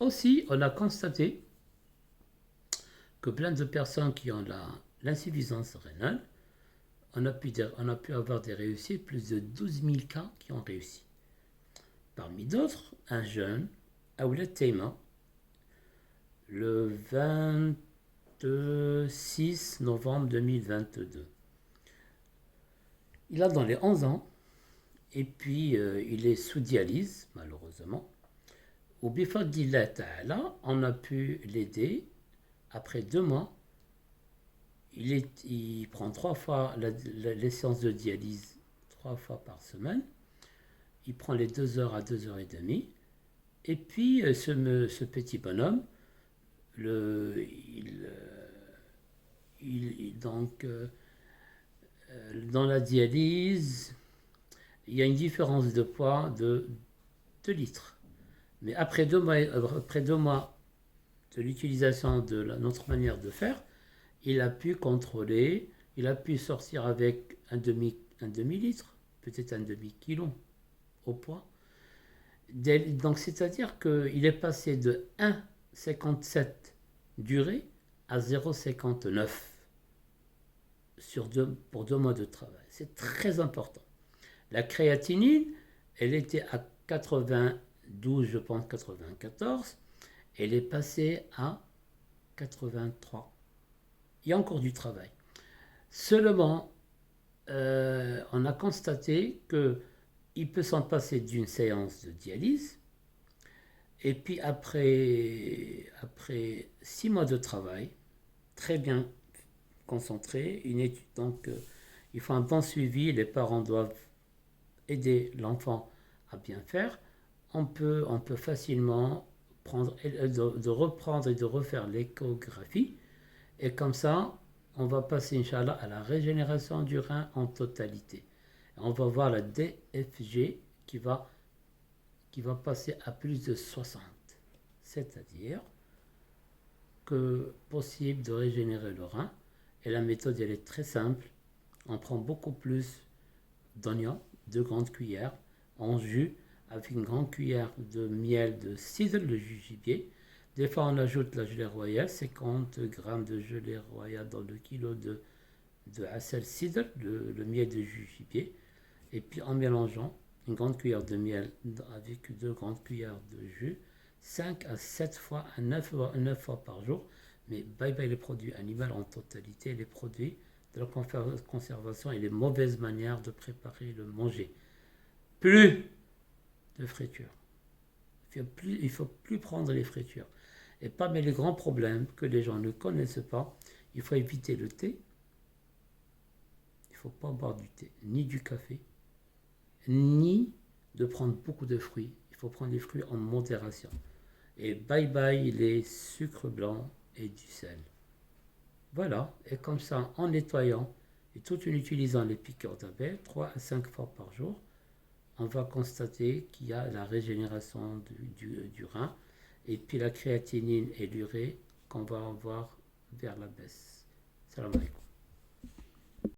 Aussi, on a constaté que plein de personnes qui ont l'insuffisance rénale, on a pu avoir des réussites, plus de 12 000 cas qui ont réussi. Parmi d'autres, un jeune, Aoulet Teima, le 26 novembre 2022. Il a dans les 11 ans, et puis il est sous dialyse, malheureusement. Au Bifadillah Ta'ala, on a pu l'aider. Après 2 mois, il prend 3 fois les séances de dialyse, 3 fois par semaine. Il prend les 2 heures à 2h30. Et puis, ce petit bonhomme, donc, dans la dialyse, il y a une différence de poids de 2 litres. Mais après 2 mois de l'utilisation de notre manière de faire, il a pu contrôler, il a pu sortir avec un demi-litre, peut-être un demi-kilo au poids. Donc c'est-à-dire qu'il est passé de 1,57 durée à 0,59 pour 2 mois de travail. C'est très important. La créatinine, elle était à 92, je pense 94, elle est passée à 83. Il y a encore du travail. Seulement, on a constaté qu'il peut s'en passer d'une séance de dialyse, et puis après 6 mois de travail, très bien concentré, une étude, donc il faut un bon suivi, les parents doivent aider l'enfant à bien faire. On peut facilement de reprendre et de refaire l'échographie, et comme ça, on va passer, Inch'Allah, à la régénération du rein en totalité. On va voir la DFG qui va passer à plus de 60. C'est-à-dire que possible de régénérer le rein. Et la méthode, elle est très simple. On prend beaucoup plus d'oignons, 2 grandes cuillères, en jus, avec une grande cuillère de miel de cidre, le jus gibier. Des fois, on ajoute la gelée royale, 50 grammes de gelée royale dans le kilo de Assel cidre, le miel de jus gibier. Et puis, en mélangeant une grande cuillère de miel avec 2 grandes cuillères de jus, 5 à 7 fois, à 9 fois par jour. Mais bye bye les produits animaux en totalité, les produits de la conservation et les mauvaises manières de préparer le manger. Plus de friture. Il ne faut plus prendre les fritures. Et parmi les grands problèmes que les gens ne connaissent pas, il faut éviter le thé. Il ne faut pas boire du thé, ni du café, ni de prendre beaucoup de fruits. Il faut prendre les fruits en modération. Et bye bye les sucres blancs et du sel. Voilà, et comme ça, en nettoyant et tout en utilisant les piqûres d'abeilles, 3 à 5 fois par jour, on va constater qu'il y a la régénération du rein, et puis la créatinine et l'urée qu'on va avoir vers la baisse. Salam alaikum.